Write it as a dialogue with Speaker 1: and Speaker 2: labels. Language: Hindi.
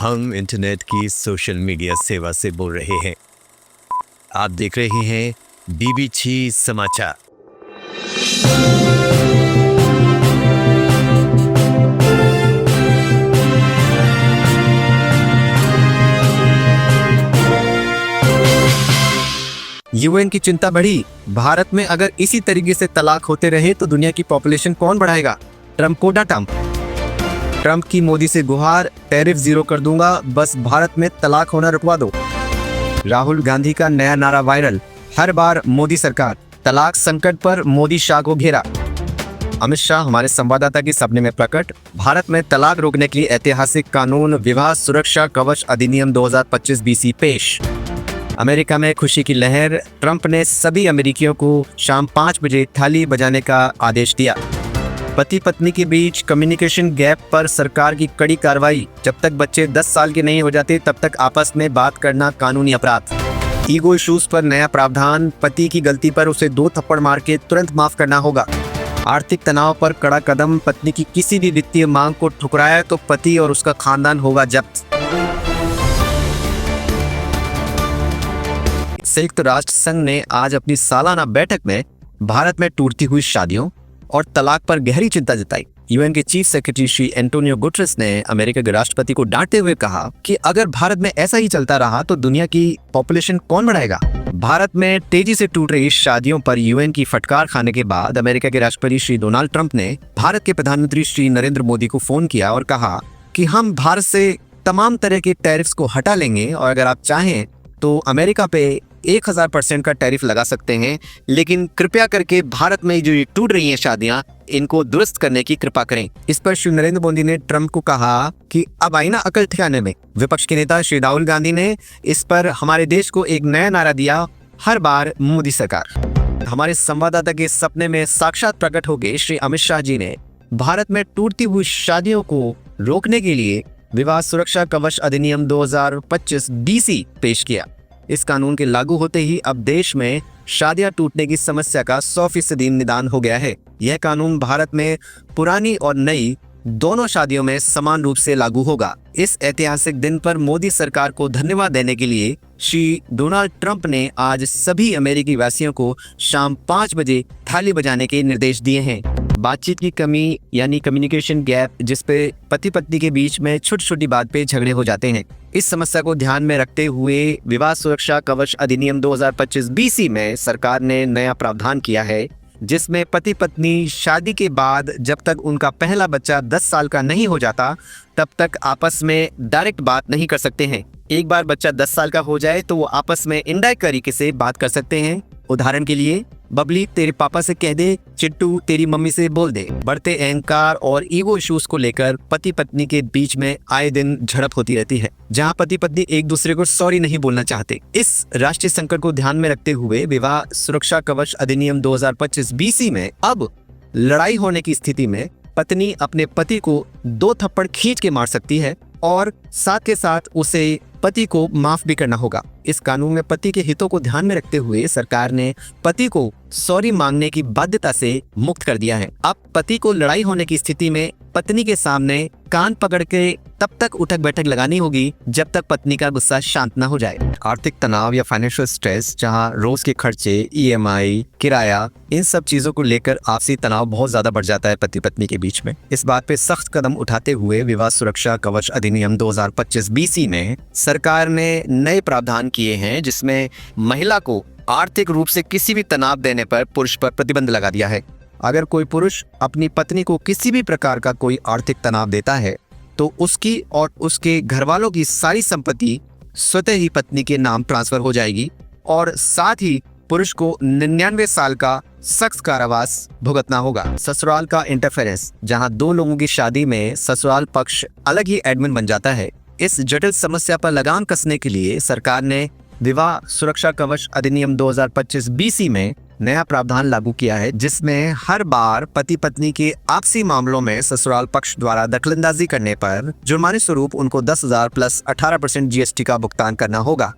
Speaker 1: हम इंटरनेट की सोशल मीडिया सेवा से बोल रहे हैं। आप देख रहे हैं बीबीची समाचार।
Speaker 2: यूएन की चिंता बढ़ी। भारत में अगर इसी तरीके से तलाक होते रहे तो दुनिया की पॉपुलेशन कौन बढ़ाएगा? ट्रंप को डांटा। ट्रंप की मोदी से गुहार, टैरिफ जीरो कर दूंगा, बस भारत में तलाक होना रुकवा दो। राहुल गांधी का नया नारा वायरल, हर बार मोदी सरकार। तलाक संकट पर मोदी शाह को घेरा। अमित शाह हमारे संवाददाता के सपने में प्रकट। भारत में तलाक रोकने के लिए ऐतिहासिक कानून विवाह सुरक्षा कवच अधिनियम 2025 बीसी पेश। अमेरिका में खुशी की लहर। ट्रंप ने सभी अमेरिकियों को शाम 5 बजे थाली बजाने का आदेश दिया। पति पत्नी के बीच कम्युनिकेशन गैप पर सरकार की कड़ी कार्रवाई। जब तक बच्चे 10 साल के नहीं हो जाते तब तक आपस में बात करना कानूनी अपराध। ईगो इश्यूज पर नया प्रावधान। पति की गलती पर उसे 2 थप्पड़ मार के तुरंत माफ करना होगा। आर्थिक तनाव पर कड़ा कदम। पत्नी की किसी भी वित्तीय मांग को ठुकराया तो पति और उसका खानदान होगा जब्त। संयुक्त राष्ट्र संघ ने आज अपनी सालाना बैठक में भारत में टूटती हुई शादियों और तलाक पर गहरी चिंता जताई। यूएन के chief secretary Shri Antonio Guterres ने अमेरिका के राष्ट्रपति को डांटते हुए कहा कि अगर भारत में ऐसा ही चलता रहा तो दुनिया की पॉपुलेशन कौन बढ़ाएगा। भारत में तेजी से टूट रही शादियों पर यूएन की फटकार खाने के बाद अमेरिका के राष्ट्रपति श्री डोनाल्ड ट्रंप ने भारत के प्रधानमंत्री श्री नरेंद्र मोदी को फोन किया और कहा कि हम भारत से तमाम तरह के टैरिफ्स को हटा लेंगे और अगर आप चाहें तो अमेरिका पे 1000% का टैरिफ लगा सकते हैं, लेकिन कृपया करके भारत में जो टूट रही हैं शादियां, इनको दुरुस्त करने की कृपा करें। इस पर श्री नरेंद्र मोदी ने ट्रंप को कहा कि अब आई ना अकल ठिकाने में। विपक्ष के नेता श्री राहुल गांधी ने इस पर हमारे देश को एक नया नारा दिया, हर बार मोदी सरकार। हमारे संवाददाता के सपने में साक्षात प्रकट हो गए श्री अमित शाह जी ने भारत में टूटती हुई शादियों को रोकने के लिए विवाह सुरक्षा कवच अधिनियम 2025 डीसी पेश किया। इस कानून के लागू होते ही अब देश में शादियां टूटने की समस्या का 100% निदान हो गया है। यह कानून भारत में पुरानी और नई दोनों शादियों में समान रूप से लागू होगा। इस ऐतिहासिक दिन पर मोदी सरकार को धन्यवाद देने के लिए श्री डोनाल्ड ट्रंप ने आज सभी अमेरिकी वासियों को शाम 5 बजे थाली बजाने के निर्देश दिए हैं। बातचीत की कमी यानी कम्युनिकेशन गैप, जिसपे पति पत्नी के बीच में छोटी छोटी बात पे झगड़े हो जाते हैं, इस समस्या को ध्यान में रखते हुए विवाह सुरक्षा कवच अधिनियम 2025 बीसी में सरकार ने नया प्रावधान किया है, जिसमें पति पत्नी शादी के बाद जब तक उनका पहला बच्चा 10 साल का नहीं हो जाता तब तक आपस में डायरेक्ट बात नहीं कर सकते हैं। एक बार बच्चा 10 साल का हो जाए तो वो आपस में इनडायरेक्ट तरीके से बात कर सकते हैं। उदाहरण के लिए, बबली तेरे पापा से कह दे, चिट्टू तेरी मम्मी से बोल दे। बढ़ते अहंकार और ईगो इश्यूज को लेकर पति पत्नी के बीच में आए दिन झड़प होती रहती है, जहां पति पत्नी एक दूसरे को सॉरी नहीं बोलना चाहते। इस राष्ट्रीय संकट को ध्यान में रखते हुए विवाह सुरक्षा कवच अधिनियम 2025 बीसी में अब लड़ाई होने की स्थिति में पत्नी अपने पति को 2 थप्पड़ खींच के मार सकती है और साथ के साथ उसे पति को माफ भी करना होगा। इस कानून में पति के हितों को ध्यान में रखते हुए सरकार ने पति को सॉरी मांगने की बाध्यता से मुक्त कर दिया है। अब पति को लड़ाई होने की स्थिति में पत्नी के सामने कान पकड़ के तब तक उठक बैठक लगानी होगी जब तक पत्नी का गुस्सा शांत न हो जाए। आर्थिक तनाव या फाइनेंशियल स्ट्रेस, जहां रोज के खर्चे, ईएमआई, किराया, इन सब चीजों को लेकर आपसी तनाव बहुत ज्यादा बढ़ जाता है पति पत्नी के बीच में। इस बात पे सख्त कदम उठाते हुए विवाह सुरक्षा कवच अधिनियम 2025 बीसी में सरकार ने नए प्रावधान किए हैं, जिसमें महिला को आर्थिक रूप से किसी भी तनाव देने पर पुरुष पर प्रतिबंध लगा दिया है। अगर कोई पुरुष अपनी पत्नी को किसी भी प्रकार का कोई आर्थिक तनाव देता है तो उसकी और उसके घर वालों की सारी संपत्ति स्वतः ही पत्नी के नाम ट्रांसफर हो जाएगी और साथ ही पुरुष को 99 साल का सख्त कारावास भुगतना होगा। ससुराल का इंटरफेरेंस, जहां 2 लोगों की शादी में ससुराल पक्ष अलग ही एडमिन बन जाता है, इस जटिल समस्या पर लगाम कसने के लिए सरकार ने विवाह सुरक्षा कवच अधिनियम 2025 बीसी में नया प्रावधान लागू किया है, जिसमें हर बार पति पत्नी के आपसी मामलों में ससुराल पक्ष द्वारा दखलंदाजी करने पर जुर्माने स्वरूप उनको 10,000 प्लस 18% जीएसटी का भुगतान करना होगा।